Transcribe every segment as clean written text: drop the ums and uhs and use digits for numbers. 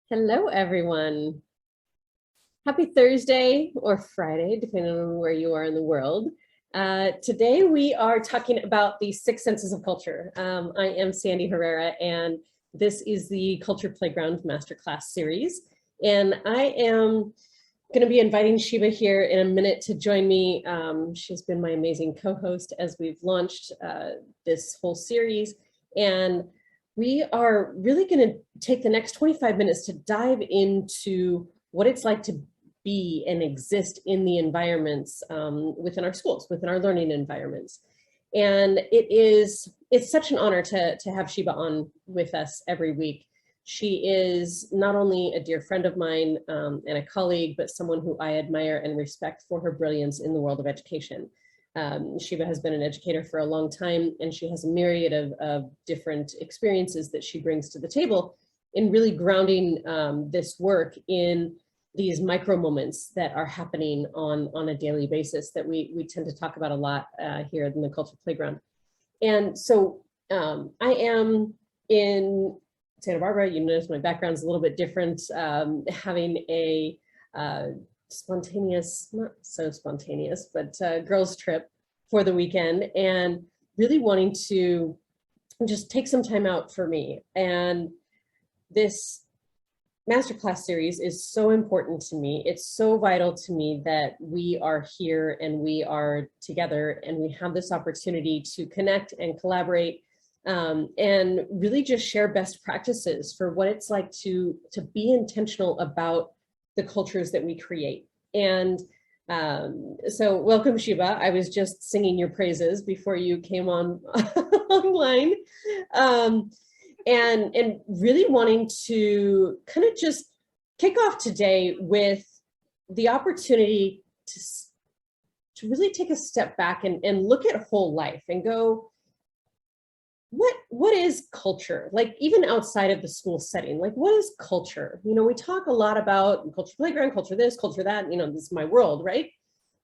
Hello, everyone. Happy Thursday or Friday, depending on where you are in the world. Today, we are talking about the six senses of culture. I am Sandy Herrera, and this is the Culture Playground Masterclass series. And I am going to be inviting Sheba here in a minute to join me. She's been my amazing co-host as we've launched this whole series. And we are really going to take the next 25 minutes to dive into what it's like to be and exist in the environments within our schools, within our learning environments. And it's such an honor to have Sheba on with us every week. She is not only a dear friend of mine and a colleague, but someone who I admire and respect for her brilliance in the world of education. Sheba has been an educator for a long time, and she has a myriad of different experiences that she brings to the table in really grounding this work in these micro moments that are happening on a daily basis that we tend to talk about a lot here in the Culture Playground. And so I am in Santa Barbara. You notice my background's a little bit different, having a spontaneous, not so spontaneous, but girls trip for the weekend, and really wanting to just take some time out for me. And this masterclass series is so important to me. It's so vital to me that we are here and we are together and we have this opportunity to connect and collaborate and really just share best practices for what it's like to be intentional about the cultures that we create. And so welcome, Sheba. I was just singing your praises before you came on online. And really wanting to kind of just kick off today with the opportunity to really take a step back and look at whole life and go, what is culture? Like, even outside of the school setting, like, what is culture? You know, we talk a lot about Culture Playground, culture this, culture that, you know, this is my world, right?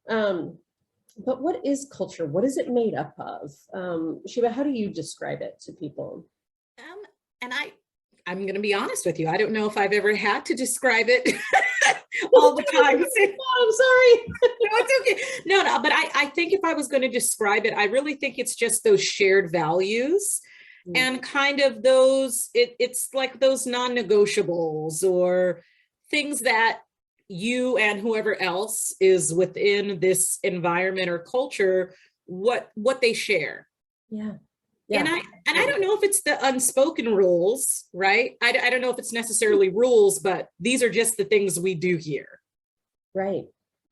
But what is culture? What is it made up of? Sheba, how do you describe it to people? And I'm going to be honest with you. I don't know if I've ever had to describe it all the time. Oh, I'm sorry. No, it's okay. No, but I think if I was going to describe it, I really think it's just those shared values and kind of those, it's like those non-negotiables or things that you and whoever else is within this environment or culture, what they share. Yeah. Yeah. And I don't know if it's the unspoken rules, right? I don't know if it's necessarily rules, but these are just the things we do here. Right.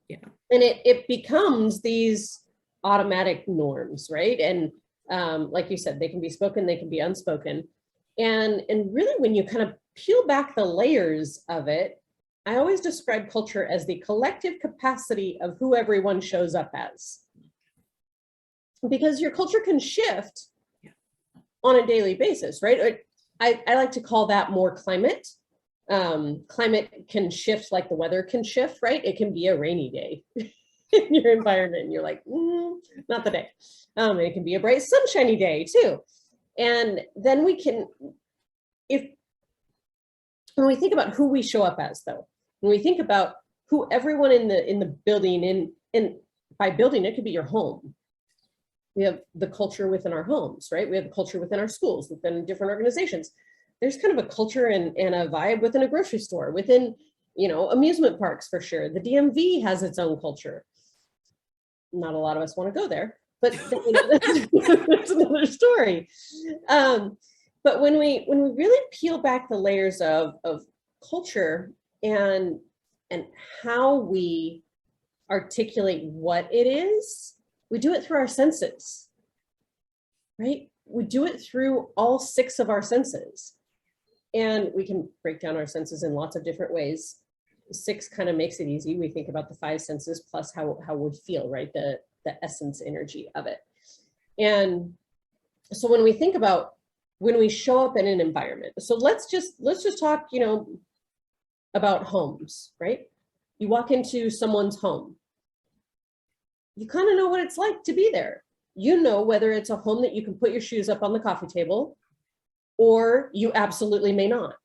Yeah. And it becomes these automatic norms, right? And like you said, they can be spoken, they can be unspoken. And really, when you kind of peel back the layers of it, I always describe culture as the collective capacity of who everyone shows up as. Because your culture can shift on a daily basis, right? I like to call that more climate. Climate can shift like the weather can shift, right? It can be a rainy day in your environment and you're like, not the day. It can be a bright sunshiny day too. And then we can, when we think about who we show up as, though, when we think about who everyone in the building, and by building, it could be your home. We have the culture within our homes, right? We have the culture within our schools, within different organizations. There's kind of a culture and a vibe within a grocery store, within, you know, amusement parks for sure. The DMV has its own culture. Not a lot of us want to go there, but you know, that's another story. But when we really peel back the layers of culture and how we articulate what it is, we do it through our senses, right? We do it through all six of our senses. And we can break down our senses in lots of different ways. Six kind of makes it easy. We think about the five senses plus how we feel, right? The essence energy of it. And so when we think about when we show up in an environment, so let's just talk, you know, about homes, right? You walk into someone's home. You kind of know what it's like to be there. You know whether it's a home that you can put your shoes up on the coffee table, or you absolutely may not.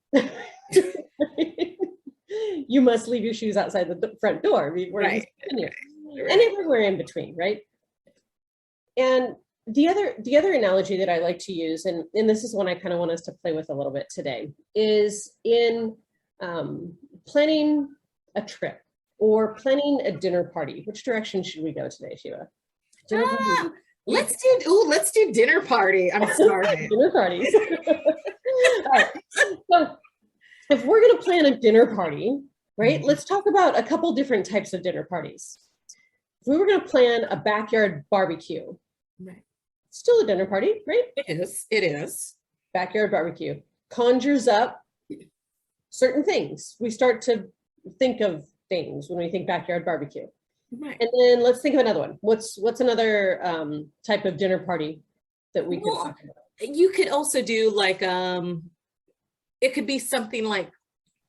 you must leave your shoes outside the front door before you Right. continue. Right. And everywhere in between, right? And the other analogy that I like to use, and this is one I kind of want us to play with a little bit today, is in planning a trip or planning a dinner party. Which direction should we go today, Shiva? Dinner party? Let's do dinner party. I'm starving. Dinner parties. All right. So if we're going to plan a dinner party, right, let's talk about a couple different types of dinner parties. If we were going to plan a backyard barbecue, Right. still a dinner party, right? It is. Backyard barbecue conjures up certain things. We start to think of things when we think backyard barbecue. Right. And then let's think of another one. What's another type of dinner party that we could talk about? You could also do like it could be something like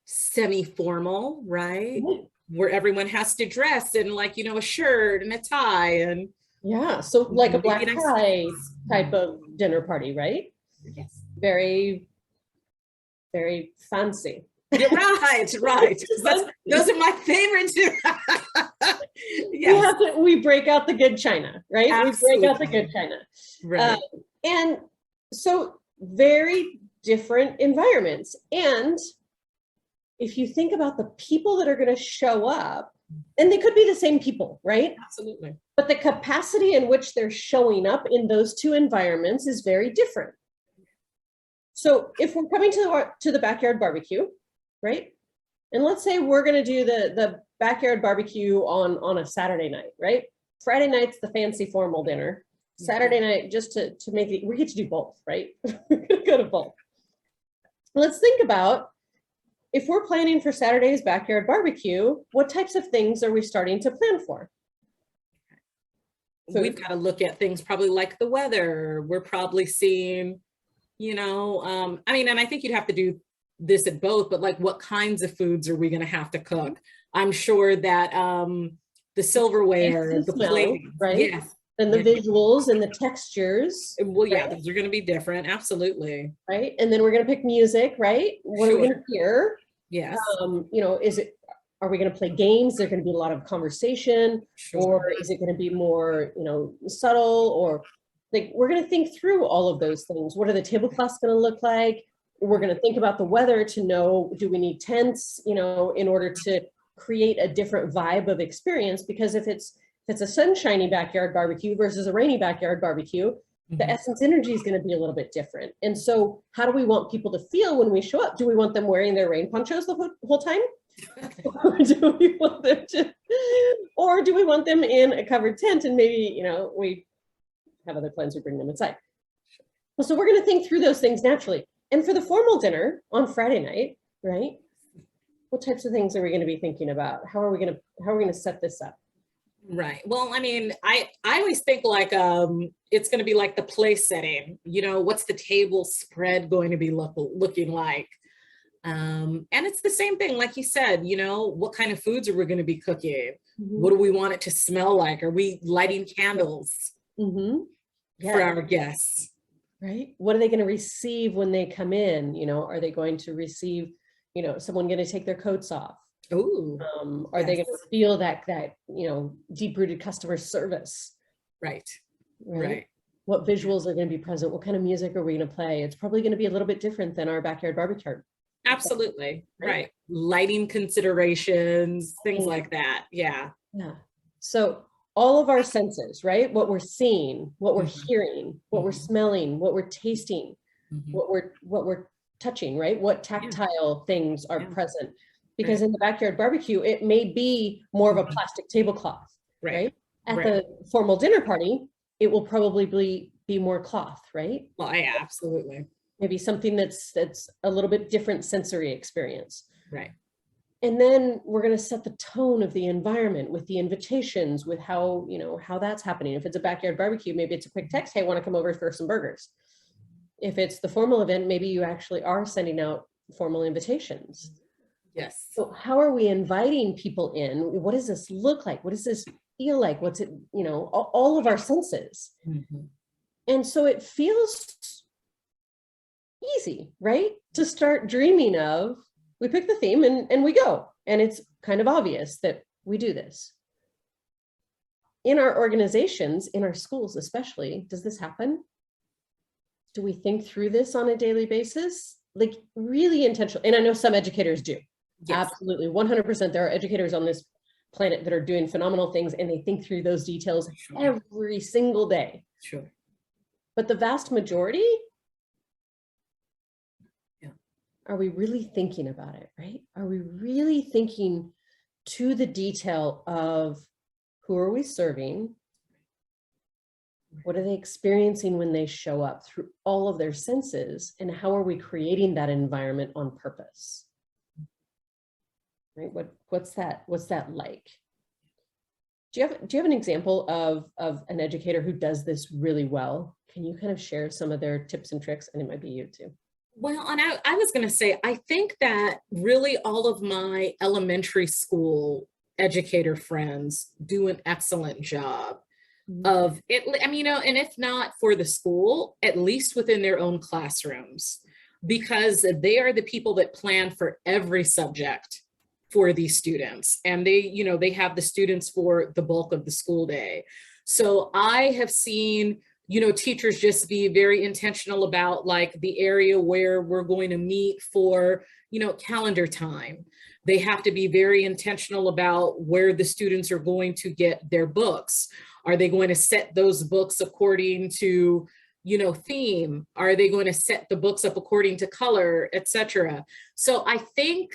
semi-formal, right? Where everyone has to dress in like, a shirt and a tie and yeah, so like a black maybe nice tie things. type of dinner party, right? Yes. Very, very fancy. You're right. Those are my favorites. Yes. We break out the good china, right? Absolutely. We break out the good china. Right. And so very different environments. And if you think about the people that are going to show up, and they could be the same people, right? Absolutely. But the capacity in which they're showing up in those two environments is very different. So if we're coming to the backyard barbecue, right? And let's say we're going to do the backyard barbecue on a Saturday night, right? Friday night's the fancy formal dinner. Saturday night, just to make it, we get to do both, right? We're going to go to both. Let's think about, if we're planning for Saturday's backyard barbecue, what types of things are we starting to plan for? We've got to look at things probably like the weather. We're probably seeing, and I think you'd have to do this at both, but like what kinds of foods are we going to have to cook? I'm sure that the silverware, the plate, right? Yes. And the visuals and the textures. Well, yeah, those are going to be different. Absolutely. Right. And then we're going to pick music, right? What are we going to hear? Yes. Are we going to play games? There's going to be a lot of conversation, or is it going to be more, subtle, or like, we're going to think through all of those things. What are the tablecloths going to look like? We're going to think about the weather to know, do we need tents, in order to create a different vibe of experience? Because if it's a sunshiny backyard barbecue versus a rainy backyard barbecue, the essence energy is going to be a little bit different. And so how do we want people to feel when we show up? Do we want them wearing their rain ponchos the whole time? Or do we want them in a covered tent, and maybe, we have other plans, we bring them inside. So we're going to think through those things naturally. And for the formal dinner on Friday night, right? What types of things are we going to be thinking about? How are we going to set this up? Right. Well, I always think like it's going to be like the place setting. What's the table spread going to be looking like? And it's the same thing, like you said. What kind of foods are we going to be cooking? What do we want it to smell like? Are we lighting candles for our guests? Right. What are they going to receive when they come in? Are they going to receive, someone going to take their coats off? Ooh. Are they going to feel that deep-rooted customer service? Right. What visuals are going to be present? What kind of music are we going to play? It's probably going to be a little bit different than our backyard barbecue. Absolutely. Right. Lighting considerations, things like that. Yeah. So all of our senses, right? What we're seeing, what we're hearing, what we're smelling, what we're tasting, what we're touching, right? What tactile things are present? Because in the backyard barbecue, it may be more of a plastic tablecloth, right? At the formal dinner party, it will probably be more cloth, right? Well, yeah, absolutely. Maybe something that's a little bit different sensory experience. Right. And then we're going to set the tone of the environment with the invitations, with how that's happening. If it's a backyard barbecue, maybe it's a quick text, hey, want to come over for some burgers. If it's the formal event, maybe you actually are sending out formal invitations. Yes. So how are we inviting people in? What does this look like? What does this feel like? What's it, all of our senses. And so it feels easy, right? To start dreaming of, we pick the theme and we go. And it's kind of obvious that we do this. In our organizations, in our schools especially, does this happen? Do we think through this on a daily basis? Like really intentional. And I know some educators do. Yes. Absolutely. 100%. There are educators on this planet that are doing phenomenal things and they think through those details Sure. every single day. Sure. But the vast majority, Yeah. are we really thinking about it, right? Are we really thinking to the detail of who are we serving? What are they experiencing when they show up through all of their senses? And how are we creating that environment on purpose? Right? What's that like? Do you have an example of an educator who does this really well? Can you kind of share some of their tips and tricks? And it might be you too. Well, and I was going to say, I think that really all of my elementary school educator friends do an excellent job of it. I mean, and if not for the school, at least within their own classrooms, because they are the people that plan for every subject for these students. And they have the students for the bulk of the school day. So I have seen, teachers just be very intentional about like the area where we're going to meet for, calendar time. They have to be very intentional about where the students are going to get their books. Are they going to set those books according to, theme? Are they going to set the books up according to color, etc.? So I think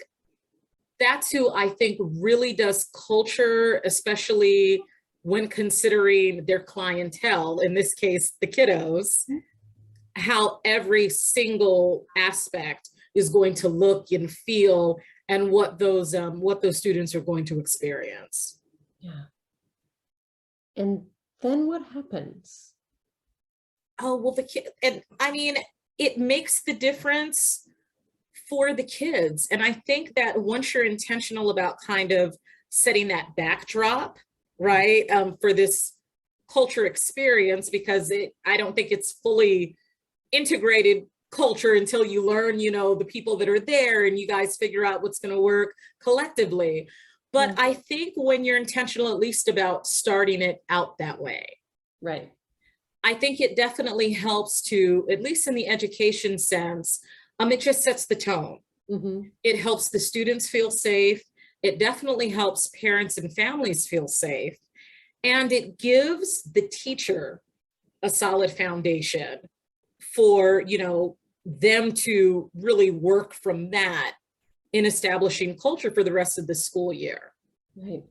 that's who I think really does culture, especially when considering their clientele, in this case, the kiddos, how every single aspect is going to look and feel and what those students are going to experience. Yeah. And then what happens? Oh, well, and I mean, it makes the difference for the kids. And I think that once you're intentional about kind of setting that backdrop, right, for this culture experience, because I don't think it's fully integrated culture until you learn, the people that are there and you guys figure out what's going to work collectively. But I think when you're intentional, at least about starting it out that way, right, I think it definitely helps to, at least in the education sense, it just sets the tone. mm-hmm. It helps the students feel safe. It definitely helps parents and families feel safe. And it gives the teacher a solid foundation for, them to really work from that in establishing culture for the rest of the school year. Right,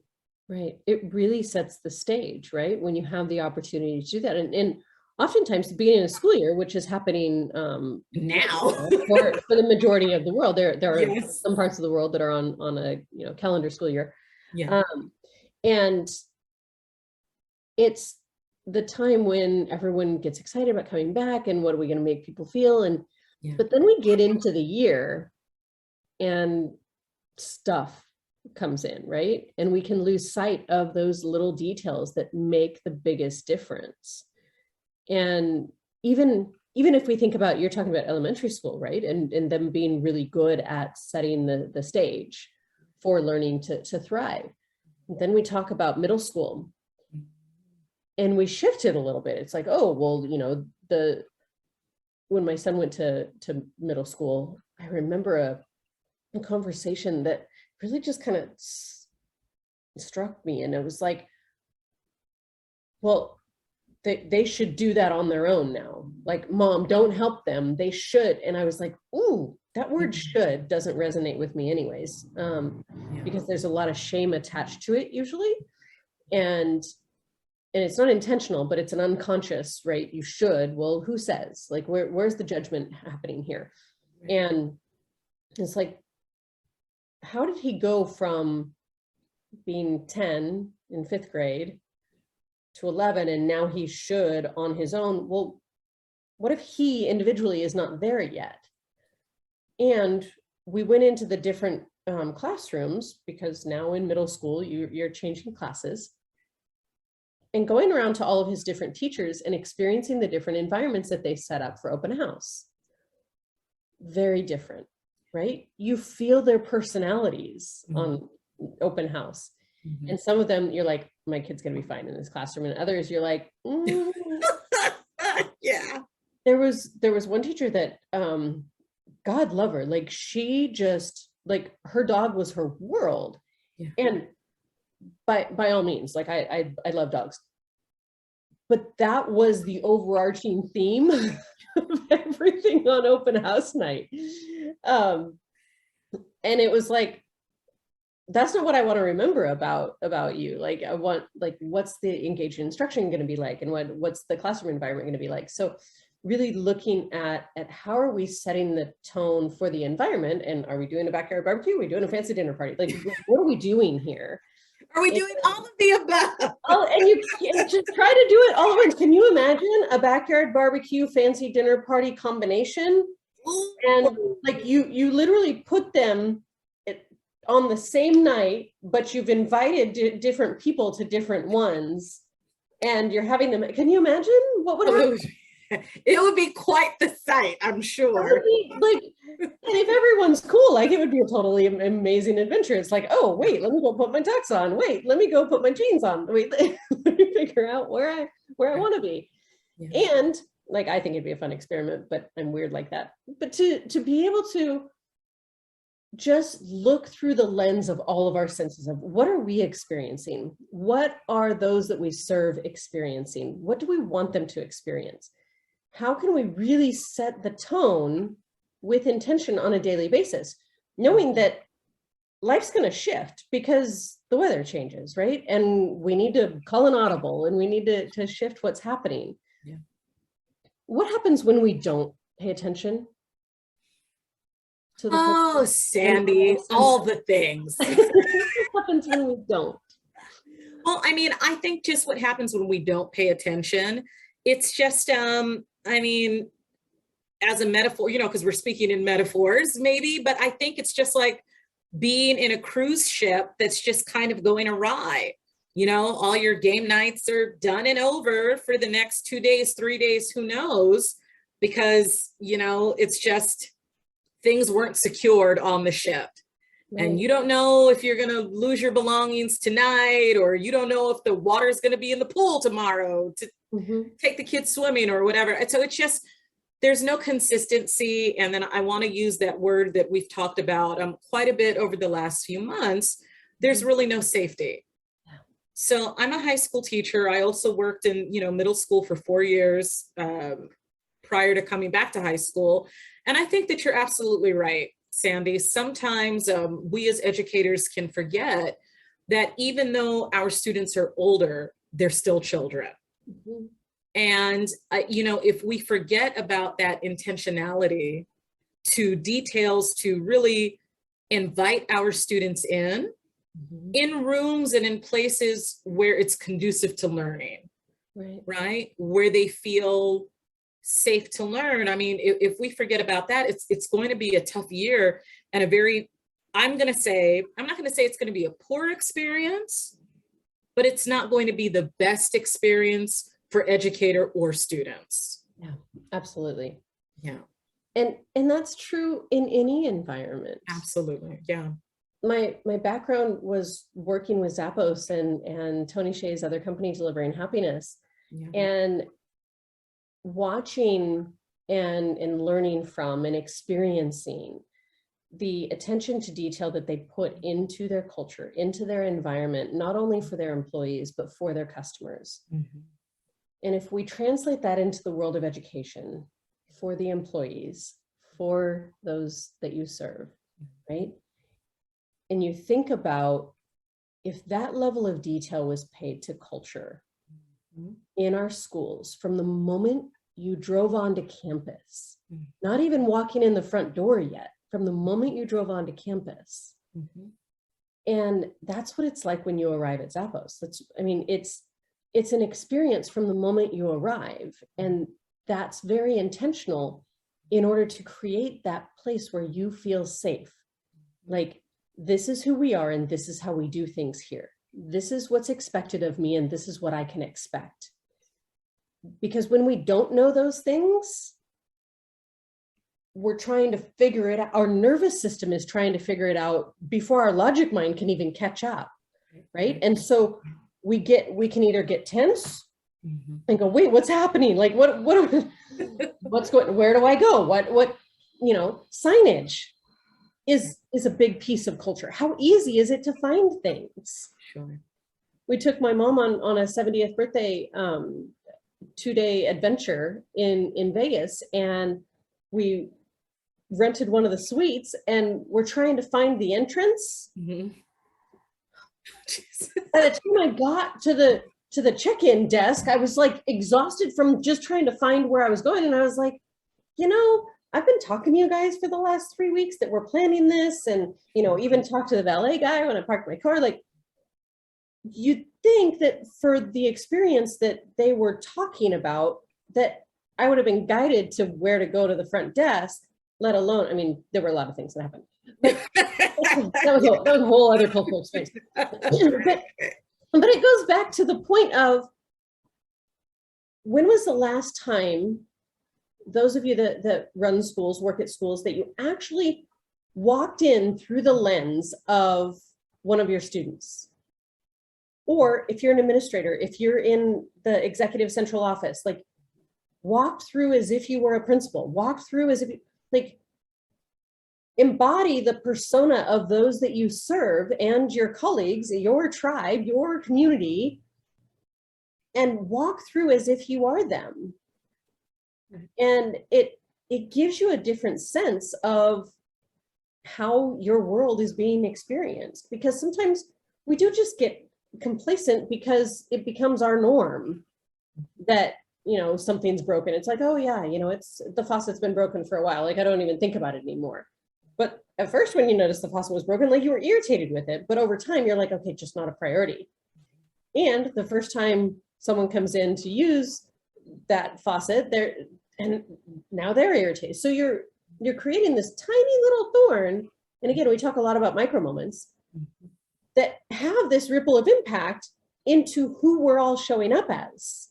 right. It really sets the stage, right? When you have the opportunity to do that. And oftentimes the beginning of the school year, which is happening now for the majority of the world, there are yes. some parts of the world that are on a calendar school year. Yeah. And it's the time when everyone gets excited about coming back and what are we going to make people feel. And but then we get into the year and stuff comes in, right? And we can lose sight of those little details that make the biggest difference. And even if we think about, you're talking about elementary school, right? And them being really good at setting the stage for learning to thrive. And then we talk about middle school and we shift it a little bit. It's like, oh, well, when my son went to middle school, I remember a conversation that really just kind of struck me. And it was like, well, they should do that on their own now. Like, mom, don't help them. They should. And I was like, ooh, that word should doesn't resonate with me anyways, because there's a lot of shame attached to it usually. And it's not intentional, but it's an unconscious, right? You should. Well, who says? Like, where's the judgment happening here? And it's like, how did he go from being 10 in 5th grade to 11 and now he should on his own? Well, what if he individually is not there yet? And we went into the different classrooms, because now in middle school you're changing classes, and going around to all of his different teachers and experiencing the different environments that they set up for open house. Very different. right? You feel their personalities Mhm. on open house. Mhm. And some of them you're like, my kid's gonna be fine in this classroom. And others you're like, Yeah. there was one teacher that God love her, like she just like her dog was her world. Yeah. And by all means, like I love dogs. But that was the overarching theme of everything on open house night. Um, and it was like, that's not what I want to remember about you. Like I want, like, what's the engaged instruction going to be like, and what's the classroom environment going to be like? So really looking at how are we setting the tone for the environment, and are we doing a backyard barbecue? Are we doing a fancy dinner party? Like what are we doing here? Are we And, doing all of the above? oh, and you can't just try to do it all at once. Can you imagine a backyard barbecue fancy dinner party combination? And like you literally put them on the same night, but you've invited different people to different ones, and you're having them. Can you imagine what would happen? It would be quite the sight, I'm sure. Like, and if everyone's cool, like it would be a totally amazing adventure. It's like, oh wait, let me go put my tux on. Wait, let me go put my jeans on. Wait, let me figure out where I want to be. Yeah. And like, I think it'd be a fun experiment, but I'm weird like that. But to be able to just look through the lens of all of our senses of what are we experiencing? What are those that we serve experiencing? What do we want them to experience? How can we really set the tone with intention on a daily basis, knowing that life's going to shift because the weather changes, right? And we need to call an audible, and we need to shift what's happening. Yeah. What happens when we don't pay attention to the Oh, Sandy, all the things. what happens when we don't? Well, I mean, I think just what happens when we don't pay attention, it's just, I mean, as a metaphor, you know, because we're speaking in metaphors maybe, but I think it's just like being in a cruise ship that's just kind of going awry. You know, all your game nights are done and over for the next 2 days, 3 days, who knows? Because, you know, it's just things weren't secured on the ship. Right. And you don't know if you're going to lose your belongings tonight, or you don't know if the water is going to be in the pool tomorrow to take the kids swimming or whatever. And so it's just, there's no consistency. And then I want to use that word that we've talked about quite a bit over the last few months. There's really no safety. Yeah. So I'm a high school teacher. I also worked in, you know, middle school for 4 years prior to coming back to high school. And I think that you're absolutely right, Sandy. Sometimes we as educators can forget that even though our students are older, they're still children. Mm-hmm. And, you know, if we forget about that intentionality to details to really invite our students in rooms and in places where it's conducive to learning, right? Where they feel safe to learn. I mean, if we forget about that, it's going to be a tough year and a very, I'm not going to say it's going to be a poor experience, but it's not going to be the best experience for educator or students. Yeah, absolutely. Yeah. And that's true in any environment. Absolutely. Yeah. My background was working with Zappos and Tony Hsieh's other company, Delivering Happiness. Yeah. And watching and learning from and experiencing the attention to detail that they put into their culture, into their environment, not only for their employees, but for their customers. Mm-hmm. And if we translate that into the world of education for the employees, for those that you serve, right? And you think about if that level of detail was paid to culture in our schools from the moment you drove onto campus, not even walking in the front door yet, from the moment you drove onto campus. Mm-hmm. And that's what it's like when you arrive at Zappos. It's an experience from the moment you arrive. And that's very intentional in order to create that place where you feel safe. Like, this is who we are and this is how we do things here. This is what's expected of me and this is what I can expect. Because when we don't know those things, we're trying to figure it out. Our nervous system is trying to figure it out before our logic mind can even catch up, right? And so we can either get tense and go, wait, what's happening? Like, what's going, where do I go? What, signage is a big piece of culture. How easy is it to find things? Sure. We took my mom on a 70th birthday 2-day adventure in Vegas, and we rented one of the suites, and we're trying to find the entrance. By the time I got to the check-in desk, I was like exhausted from just trying to find where I was going. And I was like, I've been talking to you guys for the last 3 weeks that we're planning this, and even talked to the valet guy when I parked my car. Like, you'd think that for the experience that they were talking about, that I would have been guided to where to go to the front desk, let alone, I mean, there were a lot of things that happened. But that was a whole other cultural experience. But it goes back to the point of, when was the last time, those of you that run schools, work at schools, that you actually walked in through the lens of one of your students? Or if you're an administrator, if you're in the executive central office, like, walked through as if you were a principal, walked through as if you, like, embody the persona of those that you serve and your colleagues, your tribe, your community, and walk through as if you are them. And it gives you a different sense of how your world is being experienced, because sometimes we do just get complacent because it becomes our norm that something's broken. It's like, oh yeah, it's the faucet's been broken for a while, like I don't even think about it anymore. But at first, when you noticed the faucet was broken, like, you were irritated with it, but over time you're like, okay, just not a priority. And the first time someone comes in to use that faucet, and now they're irritated. So you're creating this tiny little thorn. And again, we talk a lot about micro moments that have this ripple of impact into who we're all showing up as.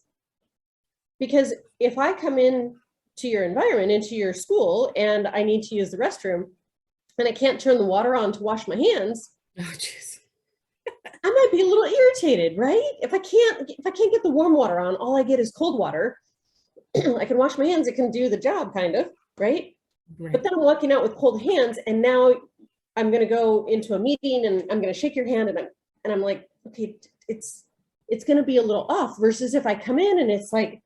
Because if I come in to your environment, into your school, and I need to use the restroom, and I can't turn the water on to wash my hands, Oh, jeez. I might be a little irritated, right? If I can't get the warm water on, all I get is cold water. I can wash my hands, it can do the job, kind of, right? But then I'm walking out with cold hands, and now I'm going to go into a meeting, and I'm going to shake your hand, and I'm like, okay, it's going to be a little off, versus if I come in and it's like,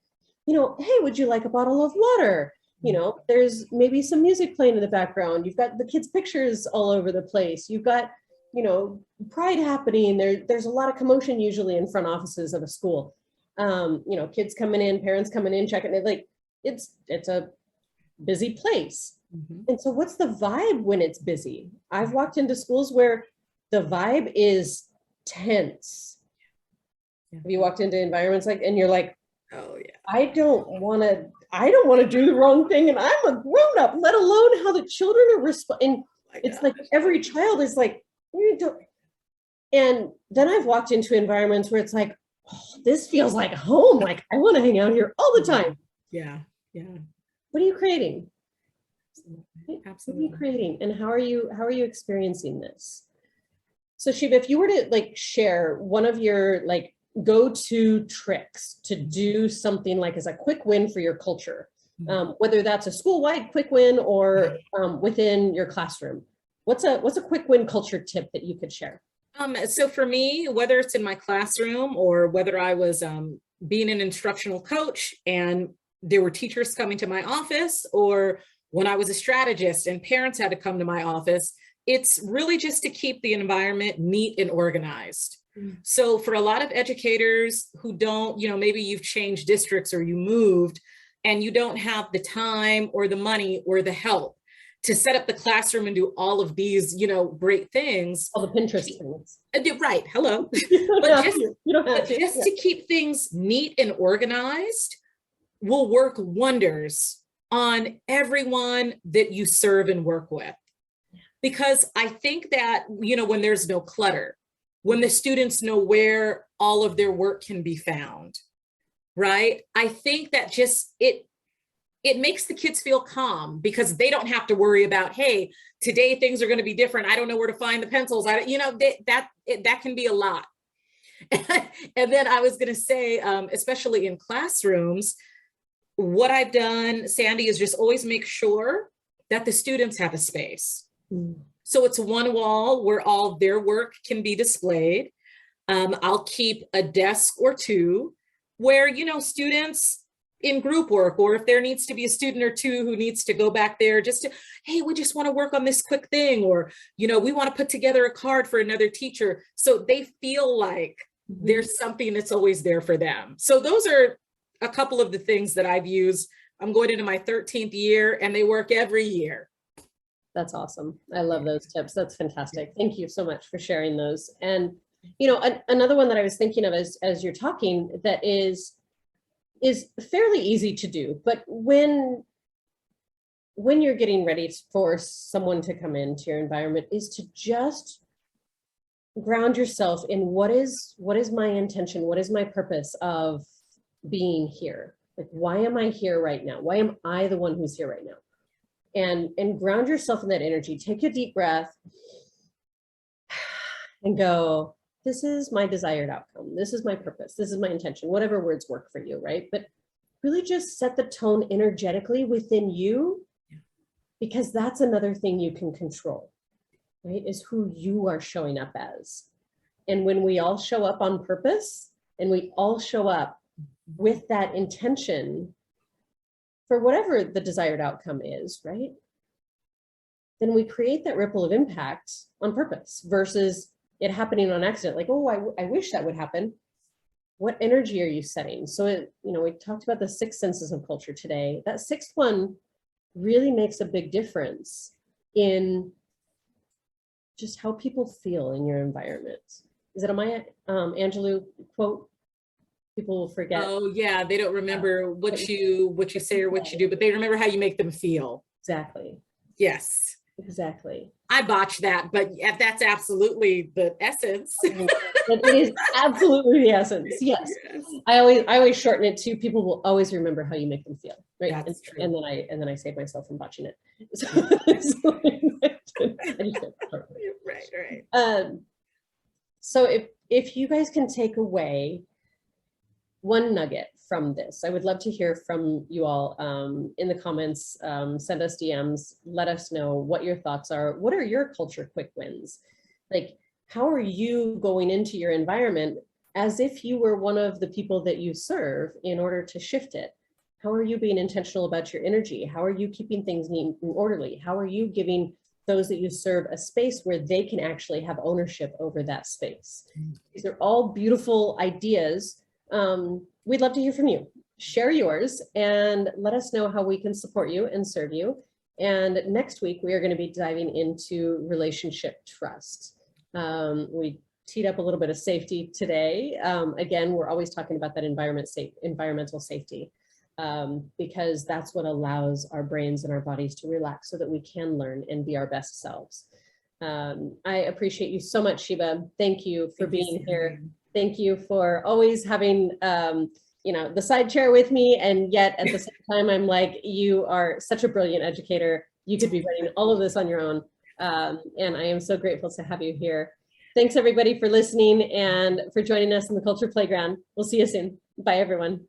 hey, would you like a bottle of water? There's maybe some music playing in the background. You've got the kids' pictures all over the place. You've got, pride happening. There's a lot of commotion usually in front offices of a school. Kids coming in, parents coming in, checking it. Like, it's a busy place. And so what's the vibe when it's busy? I've walked into schools where the vibe is tense. Have you walked into environments and you're like, oh yeah, I don't want to do the wrong thing, and I'm a grown up, let alone how the children are responding. It's like every child is like, and then I've walked into environments where it's like, oh, this feels like home. Like, I want to hang out here all the time. Yeah. What are you creating? Absolutely. What are you creating, and how are you experiencing this? So Shiva, if you were to share one of your go-to tricks to do something as a quick win for your culture, whether that's a school-wide quick win or within your classroom, what's a quick win culture tip that you could share? So for me, whether it's in my classroom or whether I was being an instructional coach and there were teachers coming to my office, or when I was a strategist and parents had to come to my office, it's really just to keep the environment neat and organized. So for a lot of educators who don't, maybe you've changed districts or you moved and you don't have the time or the money or the help to set up the classroom and do all of these, great things. All the Pinterest things. Right, hello. But just to keep things neat and organized will work wonders on everyone that you serve and work with. Because I think that, when there's no clutter, when the students know where all of their work can be found, right? I think that just it makes the kids feel calm because they don't have to worry about, hey, today things are going to be different. I don't know where to find the pencils. That can be a lot. And then I was going to say, especially in classrooms, what I've done, Sandy, is just always make sure that the students have a space. So it's one wall where all their work can be displayed. I'll keep a desk or two where, students in group work, or if there needs to be a student or two who needs to go back there just to, hey, we just want to work on this quick thing, or, we want to put together a card for another teacher. So they feel like there's something that's always there for them. So those are a couple of the things that I've used. I'm going into my 13th year and they work every year. That's awesome. I love those tips. That's fantastic. Thank you so much for sharing those. And, another one that I was thinking of as you're talking that is fairly easy to do, but when you're getting ready for someone to come into your environment, is to just ground yourself in what is my intention? What is my purpose of being here? Like, why am I here right now? Why am I the one who's here right now? And ground yourself in that energy. Take a deep breath and go, this is my desired outcome. This is my purpose. This is my intention, whatever words work for you, right? But really just set the tone energetically within you, because that's another thing you can control, right? Is who you are showing up as. And when we all show up on purpose and we all show up with that intention for whatever the desired outcome is, right? Then we create that ripple of impact on purpose versus it happening on accident. Like, oh, I wish that would happen. What energy are you setting? So, we talked about the 6 senses of culture today. That 6th one really makes a big difference in just how people feel in your environment. Is it a Maya Angelou quote? People will forget. Oh yeah, they don't remember what you say or what you do, but they remember how you make them feel. Exactly. Yes. Exactly. I botched that, but that's absolutely the essence. It is absolutely the essence. Yes. I always shorten it to people will always remember how you make them feel. Right. That's true. And then I save myself from botching it. Right. So if you guys can take away one nugget from this, I would love to hear from you all in the comments. Send us DMs, let us know what your thoughts are. What are your culture quick wins? Like, how are you going into your environment as if you were one of the people that you serve in order to shift it? How are you being intentional about your energy? How are you keeping things neat and orderly? How are you giving those that you serve a space where they can actually have ownership over that space? These are all beautiful ideas. We'd love to hear from you. Share yours and let us know how we can support you and serve you. And next week, we are going to be diving into relationship trust. We teed up a little bit of safety today. Again, we're always talking about that environmental safety, because that's what allows our brains and our bodies to relax so that we can learn and be our best selves. I appreciate you so much, Sheba. Thank you for being here. Thank you for always having, the side chair with me. And yet at the same time, I'm like, you are such a brilliant educator. You could be writing all of this on your own. And I am so grateful to have you here. Thanks everybody for listening and for joining us in the Culture Playground. We'll see you soon. Bye everyone.